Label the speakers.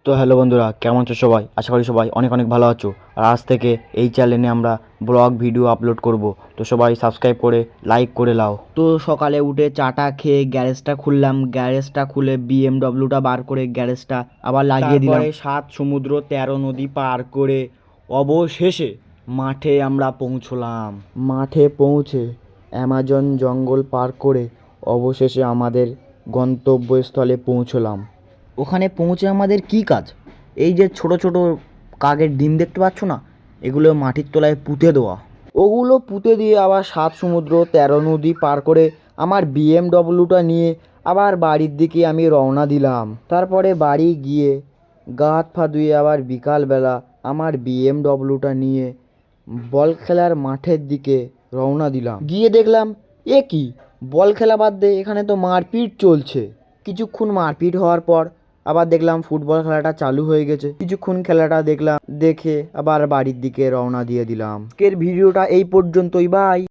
Speaker 1: তো হ্যালো বন্ধুরা, কেমন আছো সবাই? আশা করি সবাই অনেক অনেক ভালো আছো। আর আজ থেকে এই চ্যানেলে আমরা ব্লগ ভিডিও আপলোড করব। তো সবাই সাবস্ক্রাইব করে লাইক করে লাও। তো সকালে উঠে চাটা খেয়ে গ্যারেজটা খুললাম, গ্যারেজটা খুলে বিএমডব্লিউটা বার করে গ্যারেজটা আবার লাগিয়ে দিলাম। তারপরে 7 সমুদ্র 13 নদী পার করে অবশেষে মাঠে আমরা পৌঁছলাম। মাঠে পৌঁছে অ্যামাজন জঙ্গল পার করে অবশেষে আমাদের গন্তব্যস্থলে পৌঁছলাম। ওখানে পৌঁছে আমাদের কি কাজ? এই যে ছোট ছোট কাকের ডিম দেখতে পাচ্ছ না, এগুলো মাটির তলায় পুঁতে দেওয়া। ওগুলো পুঁতে দিয়ে আবার 7 সমুদ্র 13 নদী পার করে আমার বিএমডব্লিউটা নিয়ে আবার বাড়ির দিকে আমি রওনা দিলাম। তারপরে বাড়ি গিয়ে গা হাত পা ধুয়ে আবার বিকালবেলা আমার বিএমডব্লিউটা নিয়ে বল খেলার মাঠের দিকে রওনা দিলাম। গিয়ে দেখলাম এ কি, বল খেলা বাদ দিয়ে এখানে তো মারপিট চলছে। কিছুক্ষণ মারপিট হওয়ার পর আবার দেখলাম ফুটবল খেলাটা চালু হয়ে গেছে। কিছুক্ষণ খেলাটা দেখলাম, দেখে আবার বাড়ির দিকে রওনা দিয়ে দিলাম। আজকের ভিডিওটা এই পর্যন্তই, বাই।